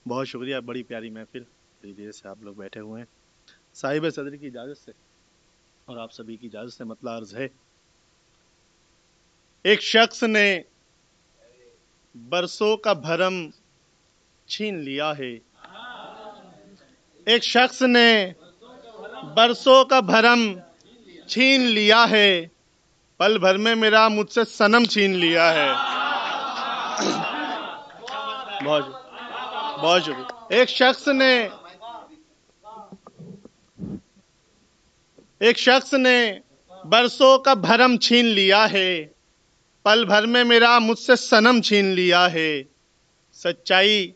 بہت شکریہ، بڑی پیاری محفل، بڑی دیر سے آپ لوگ بیٹھے ہوئے ہیں۔ صاحب صدر کی اجازت سے اور آپ سبھی کی اجازت سے مطلع عرض ہے، ایک شخص نے برسوں کا بھرم چھین لیا ہے، ایک شخص نے برسوں کا بھرم چھین لیا ہے، پل بھر میں میرا مجھ سے صنم چھین لیا ہے۔ بہت شکریہ۔ ایک شخص نے برسوں کا بھرم چھین لیا ہے، پل بھر میں میرا مجھ سے صنم چھین لیا ہے، سچائی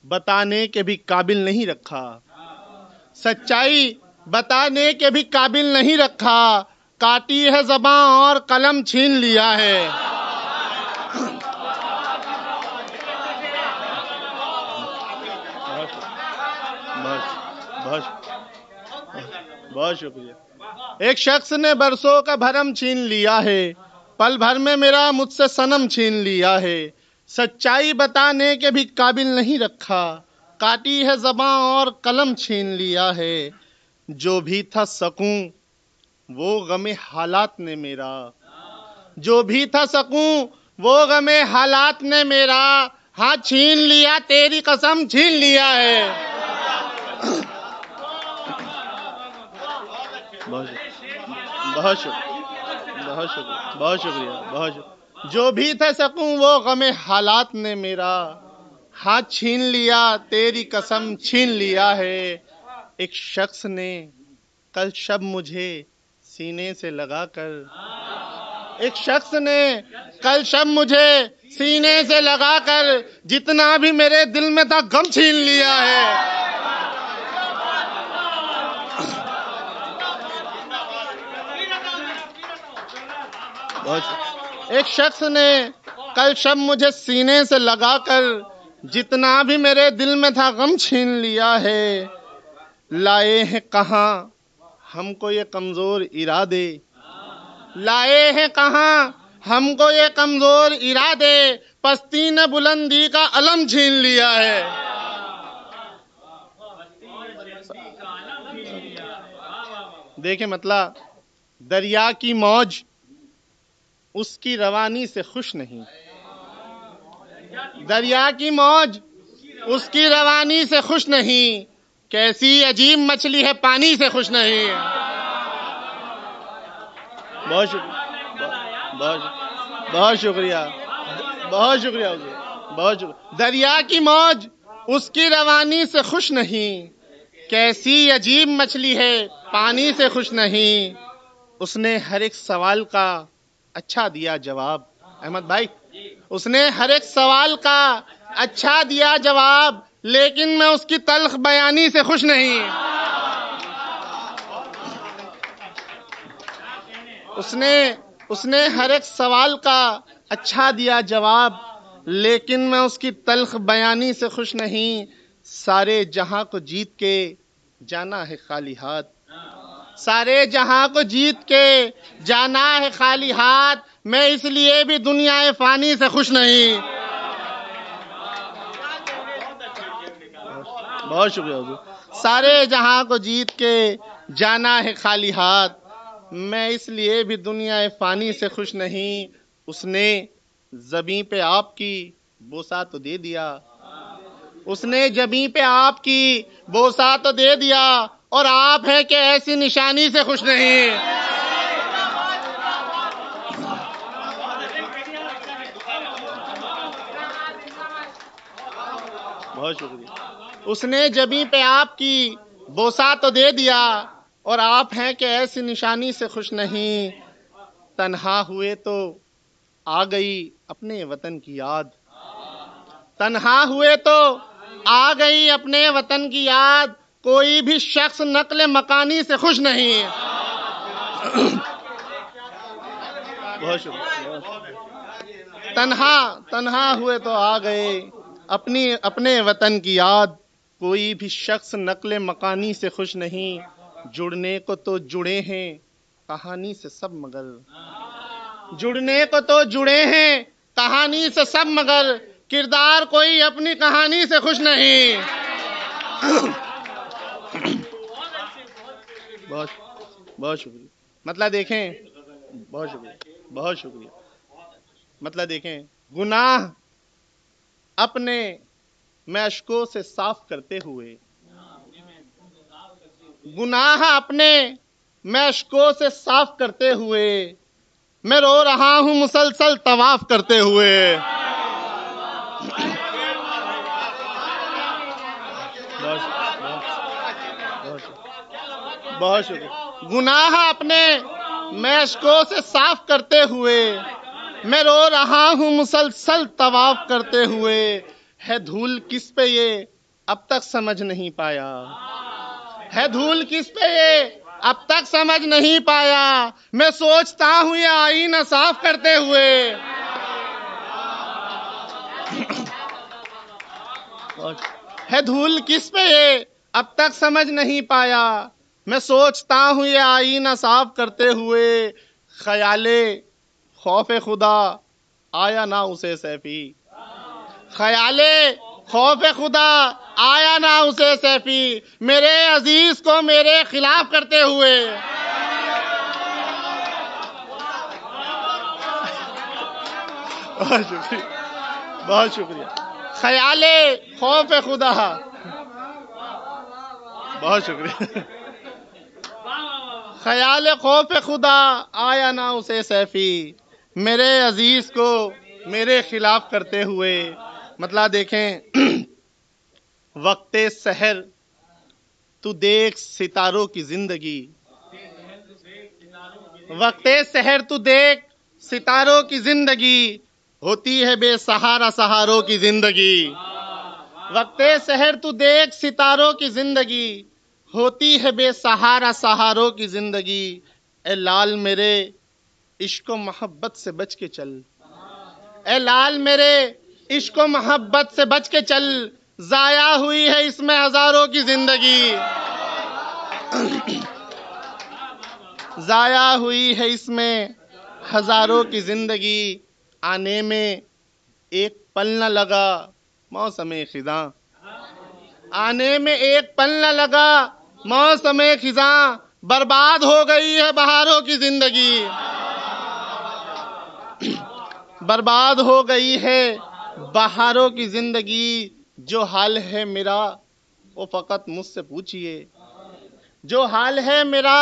بتانے کے بھی قابل نہیں رکھا، سچائی بتانے کے بھی قابل نہیں رکھا، کاٹی ہے زباں اور قلم چھین لیا ہے۔ بہت شکریہ۔ ایک شخص نے برسوں کا بھرم چھین لیا ہے، پل بھر میں میرا مجھ سے صنم چھین لیا ہے، سچائی بتانے کے بھی قابل نہیں رکھا، کاٹی ہے زباں اور قلم چھین لیا ہے، جو بھی تھا سکوں وہ غم حالات نے میرا، جو بھی تھا سکوں وہ غم حالات نے میرا، ہاں چھین لیا تیری قسم چھین لیا ہے۔ بہت شکریہ، بہت شکریہ۔ جو بھی تھا سکوں وہ غم حالات نے میرا، ہاتھ چھین لیا تیری قسم چھین لیا ہے۔ ایک شخص نے کل شب مجھے سینے سے لگا کر، ایک شخص نے کل شب مجھے سینے سے لگا کر، جتنا بھی میرے دل میں تھا غم چھین لیا ہے۔ ایک شخص نے کل شب مجھے سینے سے لگا کر، جتنا بھی میرے دل میں تھا غم چھین لیا ہے، لائے ہیں کہاں ہم کو یہ کمزور ارادے، لائے ہیں کہاں ہم کو یہ کمزور ارادے، پستی نے بلندی کا علم چھین لیا ہے۔ دیکھیں مطلب، دریا کی موج اس کی روانی سے خوش نہیں، دریا کی موج اس کی روانی سے خوش نہیں، کیسی عجیب مچھلی ہے پانی سے خوش نہیں۔ بہت شکریہ، بہت شکریہ، بہت شکریہ، بہت شکریہ۔ دریا کی موج اس کی روانی سے خوش نہیں، کیسی عجیب مچھلی ہے پانی سے خوش نہیں، اس نے ہر ایک سوال کا اچھا دیا جواب، احمد بھائی، اس نے ہر ایک سوال کا اچھا دیا جواب، لیکن میں اس کی تلخ بیانی سے خوش نہیں۔ اس نے ہر ایک سوال کا اچھا دیا جواب، لیکن میں اس کی تلخ بیانی سے خوش نہیں، سارے جہاں کو جیت کے جانا ہے خالی ہاتھ، سارے جہاں کو جیت کے جانا ہے خالی ہاتھ، میں اس لیے بھی دنیا فانی سے خوش نہیں۔ بہت شکریہ حضور۔ سارے جہاں کو جیت کے جانا ہے خالی ہاتھ، میں اس لیے بھی دنیا فانی سے خوش نہیں، اس نے زمیں پہ آپ کی بوسہ تو دے دیا، اس نے زمیں پہ آپ کی بوسہ تو دے دیا، اور آپ ہیں کہ ایسی نشانی سے خوش نہیں۔ بہت شکریہ۔ اس نے زمیں پہ آپ کی بوسہ تو دے دیا، اور آپ ہیں کہ ایسی نشانی سے خوش نہیں، تنہا ہوئے تو آ گئی اپنے وطن کی یاد، تنہا ہوئے تو آ گئی اپنے وطن کی یاد، کوئی بھی شخص نقل مکانی سے خوش نہیں۔ بہت شکریہ۔ تنہا ہوئے تو آ گئے اپنے وطن کی یاد، کوئی بھی شخص نقل مکانی سے خوش نہیں، جڑنے کو تو جڑے ہیں کہانی سے سب مگر، جڑنے کو تو جڑے ہیں کہانی سے سب مگر، کردار کوئی اپنی کہانی سے خوش نہیں. بہت بہت شکریہ. مطلب دیکھیں، بہت شکریہ، بہت شکریہ. مطلب دیکھیں، گناہ اپنے میں اشکوں سے صاف کرتے ہوئے، گناہ اپنے میں اشکوں سے صاف کرتے ہوئے، میں رو رہا ہوں مسلسل طواف کرتے ہوئے. بہت شکریہ. گناہ اپنے میں اشکوں سے صاف کرتے ہوئے، میں رو رہا ہوں مسلسل طواف کرتے ہوئے. ہے دھول کس پہ یہ اب تک سمجھ نہیں پایا، ہے دھول کس پہ یہ اب تک سمجھ نہیں پایا. میں سوچتا ہوں یہ آئینہ صاف کرتے ہوئے. ہے دھول کس پہ یہ اب تک سمجھ نہیں پایا. میں سوچتا ہوں یہ آئینہ صاف کرتے ہوئے. خیال خوف خدا آیا نہ اسے سیفی، خیال خوف خدا آیا نہ اسے سیفی. میرے عزیز کو میرے خلاف کرتے ہوئے. بہت شکریہ، بہت شکریہ. خیال خوف خدا، بہت شکریہ. خیال خوف خدا آیا نہ اسے سیفی، میرے عزیز کو میرے خلاف کرتے ہوئے. مطلب دیکھیں، وقت سحر تو دیکھ ستاروں کی زندگی، وقت سحر تو دیکھ ستاروں کی زندگی، ہوتی ہے بے سہارا سہاروں کی زندگی. وقت سحر تو دیکھ ستاروں کی زندگی، ہوتی ہے بے سہارا سہاروں کی زندگی. اے لال میرے عشق و محبت سے بچ کے چل، اے لال میرے عشق و محبت سے بچ کے چل. ضائع ہوئی ہے اس میں ہزاروں کی زندگی، ضائع ہوئی ہے اس میں ہزاروں کی زندگی. آنے میں ایک پل نہ لگا موسم خزاں، آنے میں ایک پل نہ لگا موسم خزاں. برباد ہو گئی ہے بہاروں کی زندگی، برباد ہو گئی ہے بہاروں کی زندگی. جو حال ہے میرا وہ فقط مجھ سے پوچھئے، جو حال ہے میرا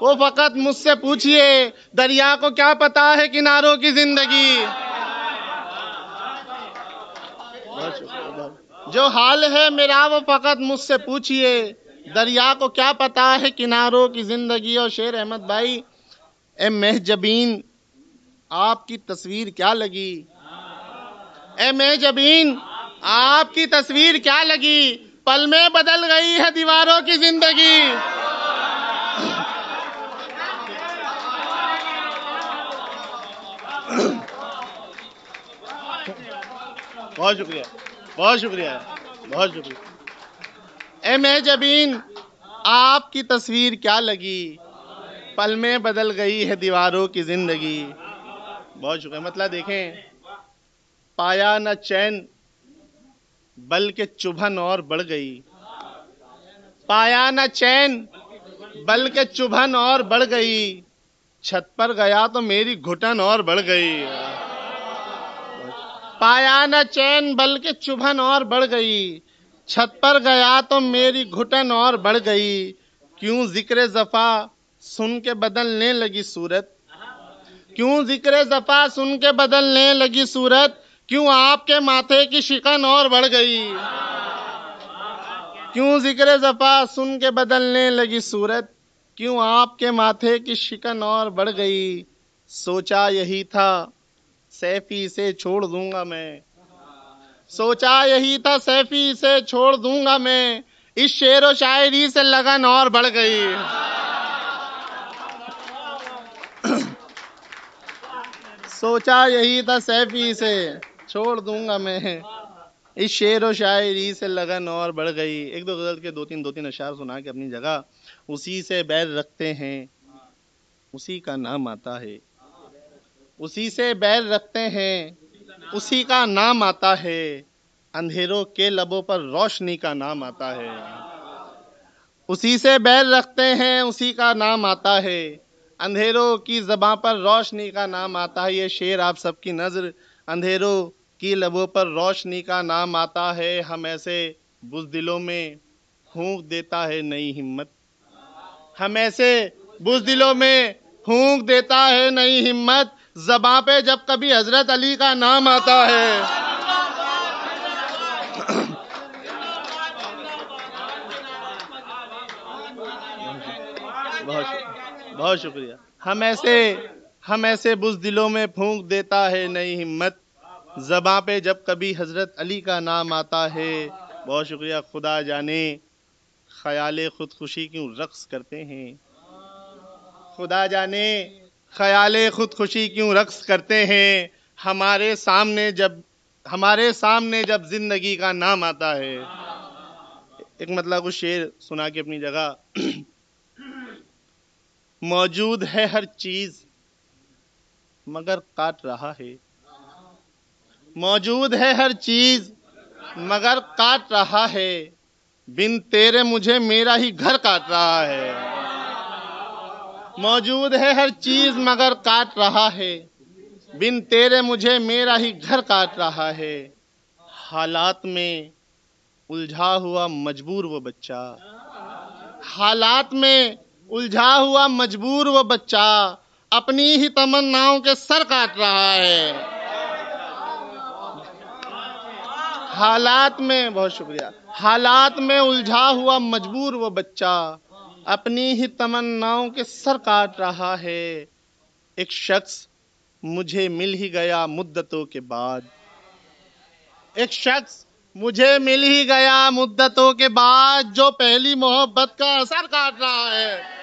وہ فقط مجھ سے پوچھئے. دریا کو کیا پتا ہے کناروں کی زندگی، جو حال ہے میرا وہ فقط مجھ سے پوچھئے. دریا کو کیا پتا ہے کناروں کی زندگی. اور شعر احمد بھائی، اے مہ جبین آپ کی تصویر کیا لگی، اے مہ جبین آپ کی تصویر کیا لگی. پل میں بدل گئی ہے دیواروں کی زندگی. بہت شکریہ، بہت شکریہ، بہت شکریہ. اے مہ جبین آپ کی تصویر کیا لگی، پل میں بدل گئی ہے دیواروں کی زندگی. بہت شکریہ. مطلب دیکھیں، پایا نہ چین بلکہ چبھن اور بڑھ گئی، پایا نہ چین بلکہ چبھن اور بڑھ گئی. چھت پر گیا تو میری گھٹن اور بڑھ گئی. پایا نہ چین بلکہ چبھن اور بڑھ گئی. چھت پر گیا تو میری گھٹن اور بڑھ گئی. کیوں ذکر جفا سن کے بدلنے لگی صورت، کیوں ذکر جفا سن کے بدلنے لگی صورت. کیوں آپ کے ماتھے کی شکن اور بڑھ گئی، کیوں ذکر جفا سن کے بدلنے لگی صورت. کیوں آپ کے ماتھے کی شکن اور بڑھ گئی. سوچا یہی تھا سیفی سے چھوڑ دوں گا میں، سوچا یہی تھا سیفی سے چھوڑ دوں گا میں. اس شعر و شاعری سے لگن اور بڑھ گئی. سوچا یہی تھا سیفی سے چھوڑ دوں گا میں، اس شعر و شاعری سے لگن اور بڑھ گئی. ایک دو غزل کے دو تین اشعار سنا کے اپنی جگہ اسی سے بیر رکھتے ہیں، اسی کا نام آتا ہے، اسی سے بیر رکھتے ہیں، اسی کا نام آتا ہے، اندھیروں کے لبوں پر روشنی کا نام آتا ہے، اسی سے بیر رکھتے ہیں اسی کا نام آتا ہے، اندھیروں کی زباں پر روشنی کا نام آتا ہے۔ یہ شعر آپ سب کی نظر، اندھیروں کی لبوں پر روشنی کا نام آتا ہے، ہم ایسے بزدلوں میں پھونک دیتا ہے نئی ہمت، ہم ایسے بزدلوں میں پھونک دیتا ہے نئی ہمت، زباں پہ جب کبھی حضرت علی کا نام آتا ہے۔ بہت شکریہ۔ ہم ایسے بزدلوں میں پھونک دیتا ہے نئی ہمت، زباں پہ جب کبھی حضرت علی کا نام آتا ہے۔ بہت شکریہ۔ خدا جانے خیال خودکشی کیوں رقص کرتے ہیں، خدا جانے خیال خودکشی کیوں رقص کرتے ہیں، ہمارے سامنے جب زندگی کا نام آتا ہے۔ ایک مطلب کچھ شعر سنا کے اپنی جگہ۔ موجود ہے ہر چیز مگر کاٹ رہا ہے، موجود ہے ہر چیز مگر کاٹ رہا ہے، بن تیرے مجھے میرا ہی گھر کاٹ رہا ہے۔ موجود ہے ہر چیز مگر کاٹ رہا ہے، بن تیرے مجھے میرا ہی گھر کاٹ رہا ہے، حالات میں الجھا ہوا مجبور وہ بچہ، حالات میں الجھا ہوا مجبور وہ بچہ، اپنی ہی تمناؤں کے سر کاٹ رہا ہے۔ حالات میں، بہت شکریہ، حالات میں الجھا ہوا مجبور وہ بچہ، اپنی ہی تمناؤں کے سر کاٹ رہا ہے، ایک شخص مجھے مل ہی گیا مدتوں کے بعد، ایک شخص مجھے مل ہی گیا مدتوں کے بعد، جو پہلی محبت کا اثر کاٹ رہا ہے۔